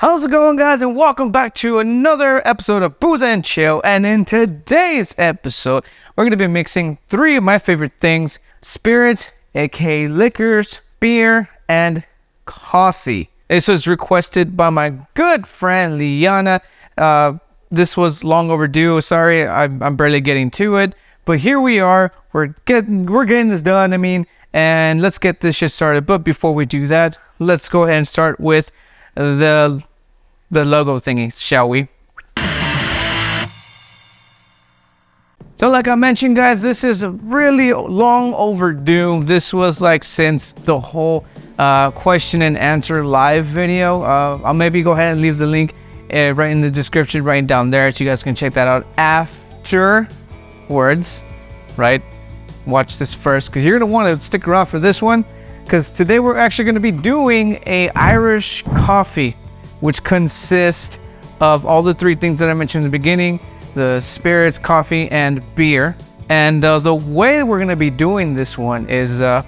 How's it going, guys, and welcome back to another episode of Booze and Chill. And in today's episode, we're going to be mixing three of my favorite things: spirits, aka liquors, beer, and coffee. This was requested by my good friend Liana. This was long overdue. Sorry, I'm barely getting to it, but here we are. We're getting this done. And let's get this shit started. But before we do that, let's go ahead and start with the logo thingy, shall we? So like I mentioned, guys, this is a really long overdue. This was like since the whole question and answer live video. I'll maybe go ahead and leave the link right in the description right down there so you guys can check that out afterwards, right? Watch this first because you're gonna want to stick around for this one, because today we're actually going to be doing a Irish coffee, which consists of all the three things that I mentioned in the beginning: the spirits, coffee, and beer. And the way we're going to be doing this one is the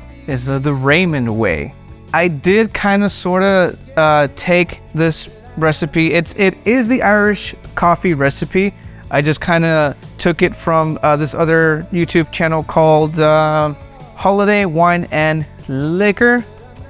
Raymond way. I did kind of sort of take this recipe. It is the Irish coffee recipe. I just kind of took it from this other YouTube channel called Holiday Wine and Liquor.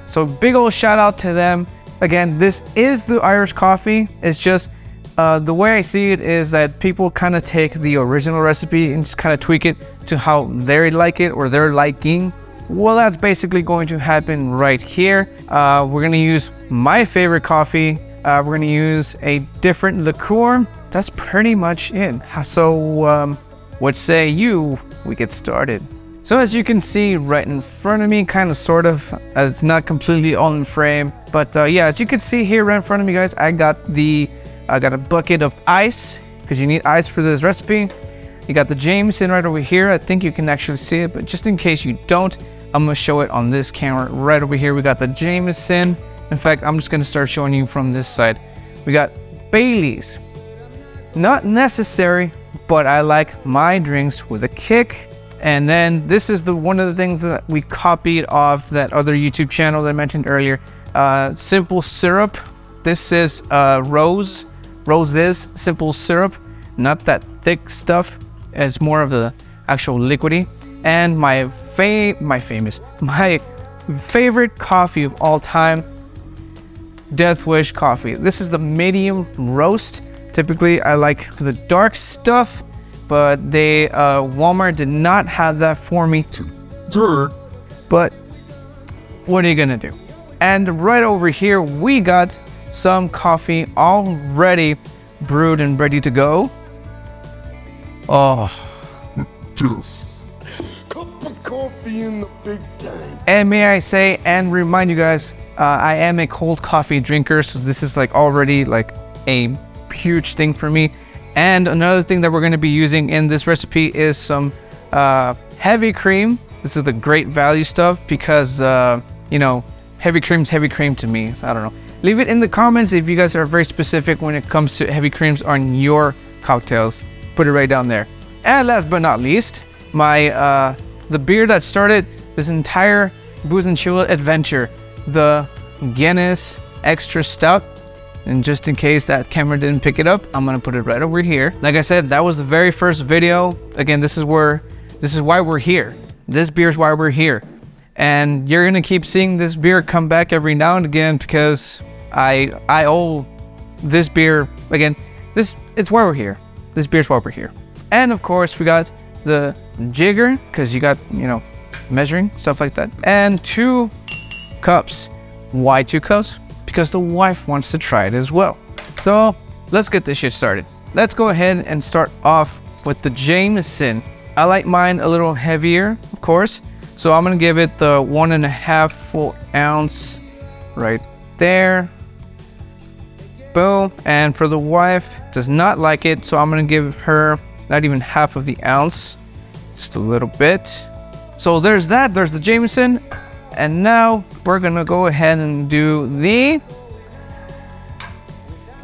So big old shout out to them. Again, this is the Irish coffee. It's just the way I see it is that people kind of take the original recipe and just kind of tweak it to how they like it or their liking. Well, that's basically going to happen right here. We're going to use my favorite coffee. We're going to use a different liqueur. That's pretty much it. So what say you we get started? So as you can see right in front of me, kind of sort of, it's not completely all in frame, but yeah, as you can see here right in front of me, guys, I got a bucket of ice, because you need ice for this recipe. You got the Jameson right over here. I think you can actually see it, but just in case you don't, I'm gonna show it on this camera right over here. We got the Jameson. In fact, I'm just gonna start showing you from this side. We got Bailey's. Not necessary, but I like my drinks with a kick. And then this is one of the things that we copied off that other YouTube channel that I mentioned earlier. Simple syrup. This is Rose's simple syrup, not that thick stuff. It's more of the actual liquidy. And my favorite coffee of all time, Death Wish coffee. This is the medium roast. Typically, I like the dark stuff, but Walmart did not have that for me. But what are you gonna do? And right over here, we got some coffee already brewed and ready to go. Oh, cup of coffee in the big game. And may I say and remind you guys, I am a cold coffee drinker, so this is like already like a huge thing for me. And another thing that we're going to be using in this recipe is some heavy cream. This is the great value stuff because you know, heavy cream's heavy cream to me. I don't know. Leave it in the comments if you guys are very specific when it comes to heavy creams on your cocktails. Put it right down there. And last but not least, my the beer that started this entire Booze and Chill adventure, the Guinness Extra Stout. And just in case that camera didn't pick it up, I'm gonna put it right over here. Like I said, that was the very first video. Again, this is why we're here. This beer is why we're here. And you're gonna keep seeing this beer come back every now and again because I owe this beer, again, it's why we're here. This beer's why we're here. And of course, we got the jigger, because you got, you know, measuring, stuff like that. And 2 cups. Why 2 cups? Because the wife wants to try it as well. So let's get this shit started. Let's go ahead and start off with the Jameson. I like mine a little heavier, of course. So I'm gonna give it the 1.5 full ounce right there. Boom. And for the wife, does not like it, so I'm gonna give her not even half of the ounce, just a little bit. So there's that. There's the Jameson. And now we're gonna go ahead and do the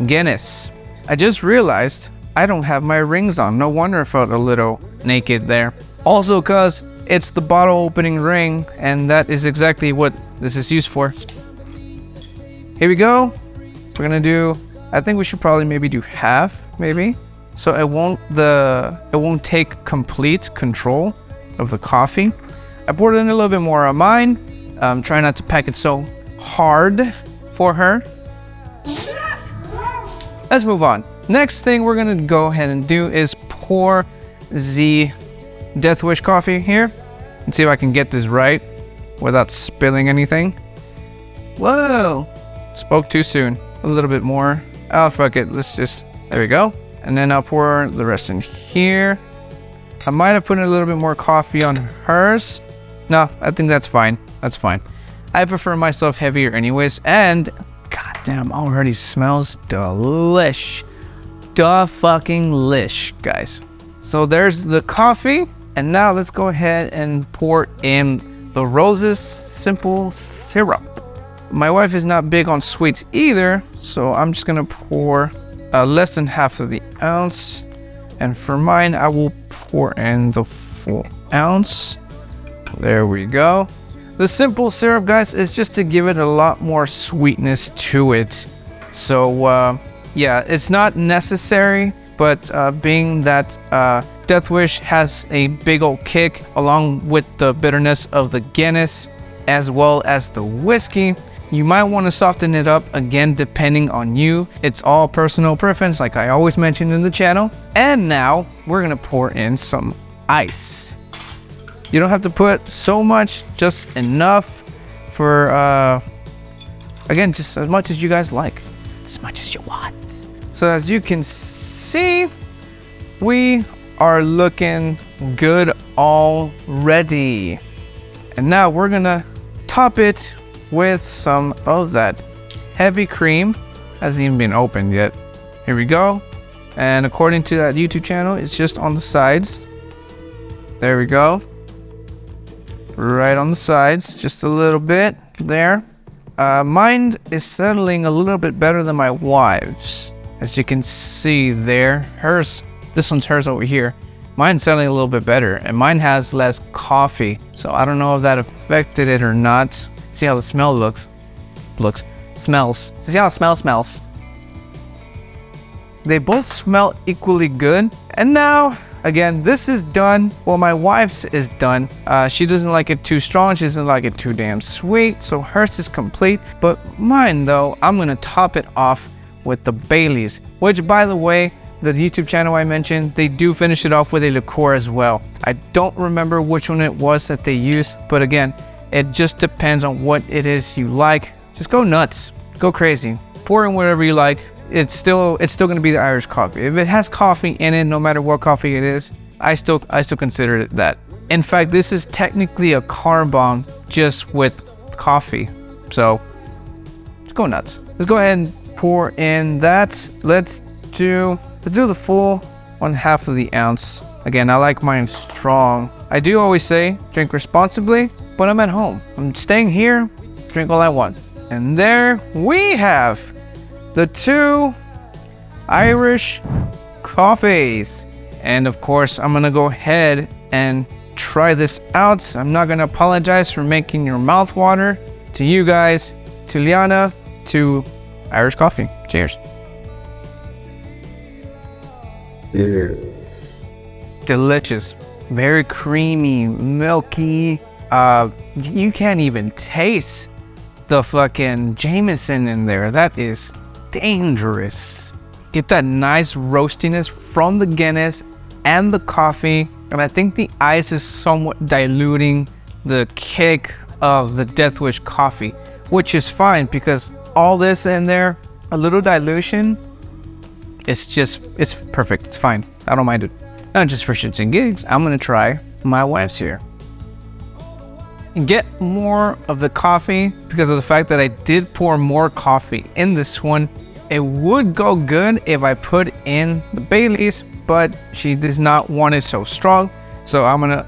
Guinness. I just realized I don't have my rings on. No wonder I felt a little naked there. Also, cause it's the bottle opening ring, and that is exactly what this is used for. Here we go. We're gonna do I think we should probably maybe do half, maybe. So it won't take complete control of the coffee. I poured in a little bit more on mine. Try not to pack it so hard for her. Let's move on. Next thing we're gonna go ahead and do is pour the Death Wish coffee here. Let's see if I can get this right without spilling anything. Whoa, spoke too soon. A little bit more. Oh, fuck it. There we go. And then I'll pour the rest in here. I might have put a little bit more coffee on hers. No, I think that's fine. That's fine. I prefer myself heavier anyways. And goddamn, already smells delish. Fucking lish, guys. So there's the coffee. And now let's go ahead and pour in the Rose's simple syrup. My wife is not big on sweets either, so I'm just gonna pour less than half of the ounce. And for mine, I will pour in the full ounce. There we go. The simple syrup, guys, is just to give it a lot more sweetness to it. So yeah, it's not necessary, but being that Death Wish has a big old kick along with the bitterness of the Guinness as well as the whiskey, you might want to soften it up again depending on you. It's all personal preference, like I always mention in the channel. And now we're gonna pour in some ice. You don't have to put so much, just enough for again, just as much as you guys like, as much as you want. So as you can see, we are looking good already. And now we're gonna top it with some of that heavy cream. Hasn't even been opened yet. Here we go. And according to that YouTube channel, it's just on the sides. There we go. Right on the sides, just a little bit there. Mine is settling a little bit better than my wife's. As you can see there, this one's hers over here. Mine's settling a little bit better, and mine has less coffee. So I don't know if that affected it or not. See how the smell smells. See how the smells. They both smell equally good. And now, again, this is done. Well, my wife's is done. She doesn't like it too strong. She doesn't like it too damn sweet. So hers is complete. But mine, though, I'm gonna top it off with the Baileys, which, by the way, the YouTube channel I mentioned, they do finish it off with a liqueur as well. I don't remember which one it was that they used, but again, it just depends on what it is you like. Just go nuts, go crazy, pour in whatever you like. It's still gonna be the Irish coffee. If it has coffee in it, no matter what coffee it is, I still consider it that. In fact, this is technically a car bomb just with coffee. So let's go nuts. Let's go ahead and pour in that. Let's do the full 1/2 of the ounce. Again, I like mine strong. I do always say drink responsibly, but I'm at home. I'm staying here, drink all I want. And there we have the 2 Irish coffees. And of course, I'm gonna go ahead and try this out. I'm not gonna apologize for making your mouth water. To you guys, to Liana, to Irish coffee. Cheers. Yeah. Delicious, very creamy, milky. You can't even taste the fucking Jameson in there. That is dangerous. Get that nice roastiness from the Guinness and the coffee, and I think the ice is somewhat diluting the kick of the Death Wish coffee, which is fine because all this in there, a little dilution, it's perfect. It's fine. I don't mind it. Not just for shits and gigs, I'm gonna try my wife's here and get more of the coffee because of the fact that I did pour more coffee in this one. It would go good if I put in the Baileys, but she does not want it so strong. So I'm gonna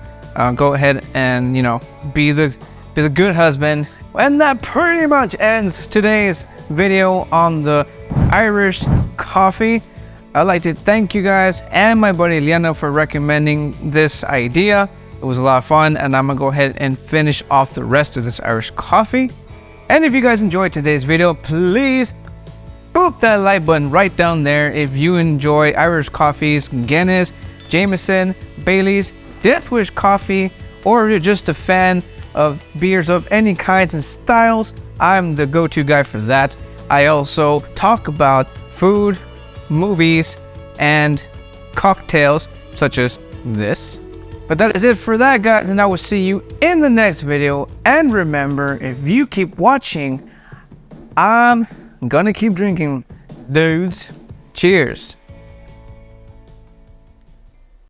go ahead and, you know, be the good husband. And that pretty much ends today's video on the Irish coffee. I'd like to thank you guys and my buddy Liana for recommending this idea. It was a lot of fun, and I'm gonna go ahead and finish off the rest of this Irish coffee. And if you guys enjoyed today's video, please throw up that like button right down there if you enjoy Irish coffees, Guinness, Jameson, Bailey's, Death Wish coffee, or you're just a fan of beers of any kinds and styles. I'm the go-to guy for that. I also talk about food, movies, and cocktails such as this. But that is it for that, guys, and I will see you in the next video. And remember, if you keep watching, I'm gonna keep drinking. Dudes, cheers.